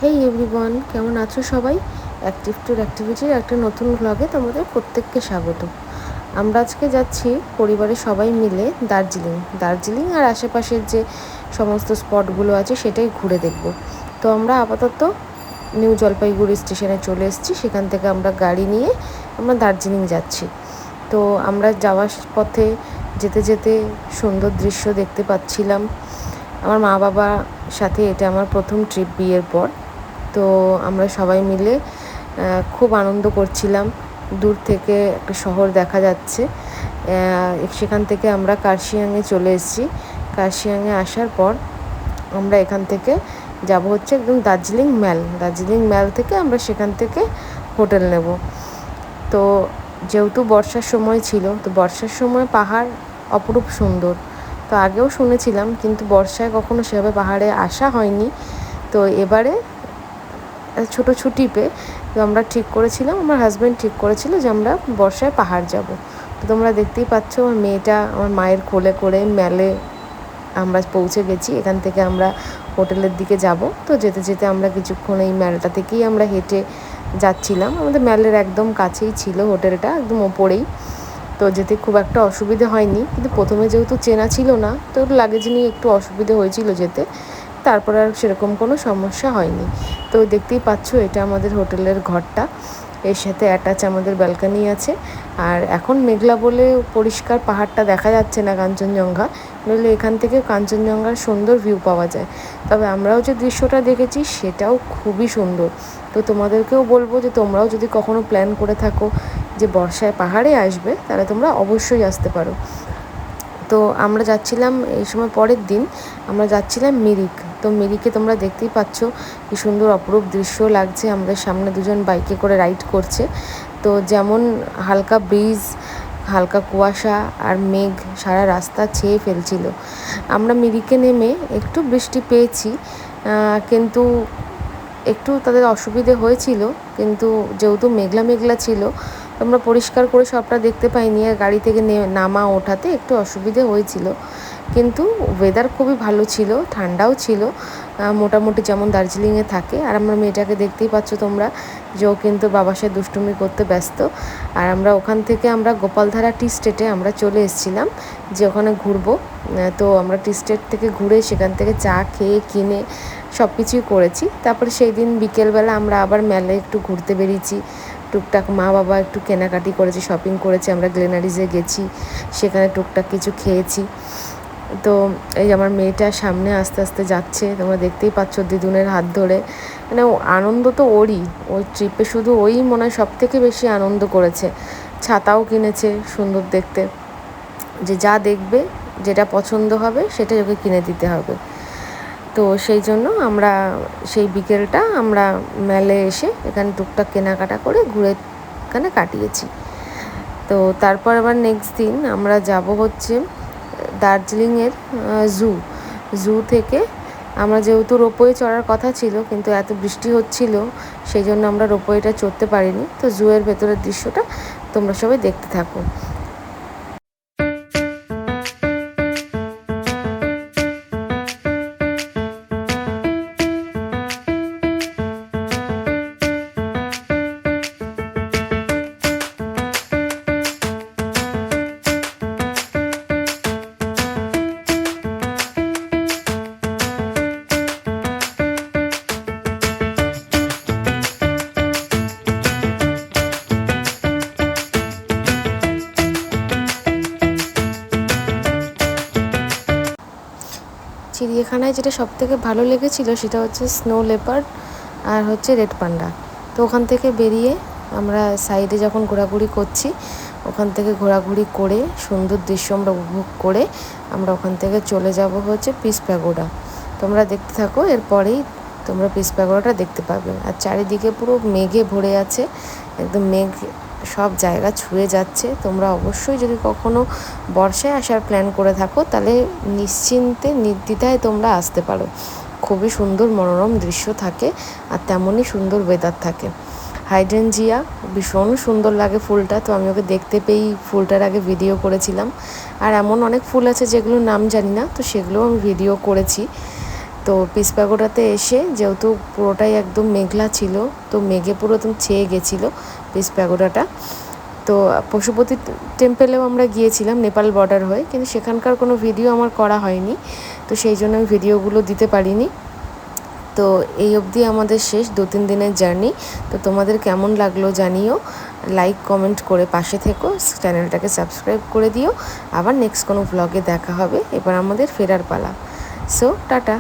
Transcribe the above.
হেই everyone, কেমন আছো সবাই? অ্যাক্টিভ টুর অ্যাক্টিভিটির একটা নতুন ভ্লগে তোমাদের প্রত্যেককে স্বাগত। আমরা আজকে যাচ্ছি পরিবারের সবাই মিলে দার্জিলিং আর আশেপাশের যে সমস্ত স্পটগুলো আছে সেটাই ঘুরে দেখব। তো আমরা আপাতত নিউ জলপাইগুড়ি স্টেশনে চলে এসেছি। সেখান থেকে আমরা গাড়ি নিয়ে আমরা দার্জিলিং যাচ্ছি। তো আমরা যাওয়ার পথে যেতে যেতে সুন্দর দৃশ্য দেখতে পাচ্ছিলাম। আমার মা বাবার সাথে এটা আমার প্রথম ট্রিপ বিয়ের পর। তো আমরা সবাই মিলে খুব আনন্দ করছিলাম। দূর থেকে একটা শহর দেখা যাচ্ছে। সেখান থেকে আমরা কার্শিয়াংয়ে চলে এসেছি। কার্শিয়াংয়ে আসার পর আমরা এখান থেকে যাব হচ্ছে একদম দার্জিলিং ম্যাল থেকে আমরা সেখান থেকে হোটেল নেব। তো যেহেতু বর্ষার সময় ছিল, তো বর্ষার সময় পাহাড় অপরূপ সুন্দর। তো আগেও শুনেছিলাম, কিন্তু বর্ষায় কখনো সেভাবে পাহাড়ে আসা হয়নি। তো এবারে ছোটো ছুটি পেয়ে তো আমরা ঠিক করেছিলাম, আমার হাজব্যান্ড ঠিক করেছিল যে আমরা বর্ষায় পাহাড় যাব। তো তোমরা দেখতেই পাচ্ছ আমার মেয়েটা আমার মায়ের কোলে করে ম্যালে আমরা পৌঁছে গেছি। এখান থেকে আমরা হোটেলের দিকে যাব। তো যেতে যেতে আমরা কিছুক্ষণ এই ম্যালটা থেকেই আমরা হেঁটে যাচ্ছিলাম। আমাদের ম্যালের একদম কাছেই ছিল হোটেলটা, একদম ওপরেই। তো যেতে খুব একটা অসুবিধে হয়নি, কিন্তু প্রথমে যেহেতু চেনা ছিল না, তো লাগেজ নিয়ে একটু অসুবিধে হয়েছিল যেতে। তারপর আর সেরকম কোনো সমস্যা হয়নি। তো দেখতেই পাচ্ছ এটা আমাদের হোটেলের ঘরটা, এর সাথে অ্যাটাচ আমাদের ব্যালকনি আছে। আর এখন মেঘলা বলে পরিষ্কার পাহাড়টা দেখা যাচ্ছে না, কাঞ্চনজঙ্ঘা। নইলে এখান থেকে কাঞ্চনজঙ্ঘার সুন্দর ভিউ পাওয়া যায়। তবে আমরাও যে দৃশ্যটা দেখেছি সেটাও খুবই সুন্দর। তো তোমাদেরকেও বলবো যে তোমরাও যদি কখনো প্ল্যান করে থাকো যে বর্ষায় পাহাড়ে আসবে, তাহলে তোমরা অবশ্যই আসতে পারো। তো আমরা যাচ্ছিলাম এই সময়, পরের দিন আমরা যাচ্ছিলাম মিরিক। তো মিরিকে তোমরা দেখতেই পাচ্ছ কি সুন্দর অপরূপ দৃশ্য লাগছে। আমাদের সামনে দুজন বাইকে করে রাইড করছে। তো যেমন হালকা ব্রিজ, হালকা কুয়াশা আর মেঘ সারা রাস্তা ছেয়ে ফেলছিল। আমরা মিরিকে নেমে একটু বৃষ্টি পেয়েছি, কিন্তু একটু তাদের অসুবিধে হয়েছিল। কিন্তু যেহেতু মেঘলা মেঘলা ছিল, আমরা পরিষ্কার করে সবটা দেখতে পাইনি। আর গাড়ি থেকে নামা ওঠাতে একটু অসুবিধে হয়েছিল, কিন্তু ওয়েদার খুবই ভালো ছিল, ঠান্ডাও ছিল মোটামুটি যেমন দার্জিলিংয়ে থাকে। আর আমরা মেয়েটাকে দেখতেই পাচ্ছ তোমরা যে ও কিন্তু বাবার সাথে দুষ্টুমি করতে ব্যস্ত। আর আমরা ওখান থেকে আমরা গোপালধারা টি স্টেটে আমরা চলে এসেছিলাম যে ওখানে ঘুরবো। তো আমরা টি স্টেট থেকে ঘুরে সেখান থেকে চা খেয়ে কিনে সব কিছুই করেছি। তারপরে সেই দিন বিকেলবেলা আমরা আবার মেলে একটু ঘুরতে বেরিয়েছি। টুকটাক মা বাবা একটু কেনাকাটি করেছে, শপিং করেছে। আমরা গ্লেনারিজে গেছি, সেখানে টুকটাক কিছু খেয়েছি। তো এই আমার মেয়েটা সামনে আস্তে আস্তে যাচ্ছে, তোমরা দেখতেই পাচ্ছ দিদুনের হাত ধরে। মানে আনন্দ তো ওই ট্রিপে শুধু ওই মনে হয় সব থেকে বেশি আনন্দ করেছে। ছাতাও কিনেছে সুন্দর দেখতে, যে যা দেখবে যেটা পছন্দ হবে সেটাই ওকে কিনে দিতে হবে। তো সেই জন্য আমরা সেই বিকেলটা আমরা মেলে এসে এখানে টুকটাক কেনাকাটা করে ঘুরে এখানে কাটিয়েছি। তো তারপর আবার নেক্সট দিন আমরা যাব হচ্ছে দার্জিলিংয়ের জু থেকে। আমরা যেহেতু রোপওয়ে চড়ার কথা ছিল, কিন্তু এত বৃষ্টি হচ্ছিল সেই জন্য আমরা রোপওয়েটা চড়তে পারিনি। তো জুয়ের ভেতরের দৃশ্যটা তোমরা সবাই দেখতে থাকো। চিড়িয়াখানায় যেটা সবথেকে ভালো লেগেছিল সেটা হচ্ছে স্নো লেপার্ড আর হচ্ছে রেড পান্ডা। তো ওখান থেকে বেরিয়ে আমরা সাইডে যখন ঘোরাঘুরি করছি, ওখান থেকে ঘোরাঘুরি করে সুন্দর দৃশ্য আমরা উপভোগ করে আমরা ওখান থেকে চলে যাব হচ্ছে পিস প্যাগোডা। তোমরা দেখতে থাকো, এরপরেই তোমরা পিস প্যাগোডাটা দেখতে পাবে। আর চারিদিকে পুরো মেঘে ভরে আছে, একদম মেঘ সব জায়গা ছুঁয়ে যাচ্ছে। তোমরা অবশ্যই যদি কখনো বর্ষায় আসার প্ল্যান করে থাকো, তাহলে নিশ্চিন্তে নির্দ্বিধায় তোমরা আসতে পারো। খুবই সুন্দর মনোরম দৃশ্য থাকে, আর তেমনই সুন্দর ওয়েদার থাকে। হাইড্রেনজিয়া ভীষণ সুন্দর লাগে ফুলটা। তো আমি ওকে দেখতে পেয়েই ফুলটার আগে ভিডিও করেছিলাম। আর এমন অনেক ফুল আছে যেগুলোর নাম জানি না, তো সেগুলোও আমি ভিডিও করেছি। তো পিস প্যাগোডাতে এসে যেহেতু পুরোটাই একদম মেঘলা ছিল, তো মেঘে পুরো একদম ছেয়ে গেছিলো পিস প্যাগোডাটা। তো পশুপতি টেম্পেলেও আমরা গিয়েছিলাম নেপাল বর্ডার হয়ে, কিন্তু সেখানকার কোনো ভিডিও আমার করা হয়নি, তো সেই জন্য আমি ভিডিওগুলো দিতে পারিনি। তো এই অবধি আমাদের শেষ 2-3 দিনের জার্নি। তো তোমাদের কেমন লাগলো জানিও, লাইক কমেন্ট করে পাশে থেকো, চ্যানেলটাকে সাবস্ক্রাইব করে দিও। আবার নেক্সট কোনো ব্লগে দেখা হবে। এবার আমাদের ফেরার পালা। So tata.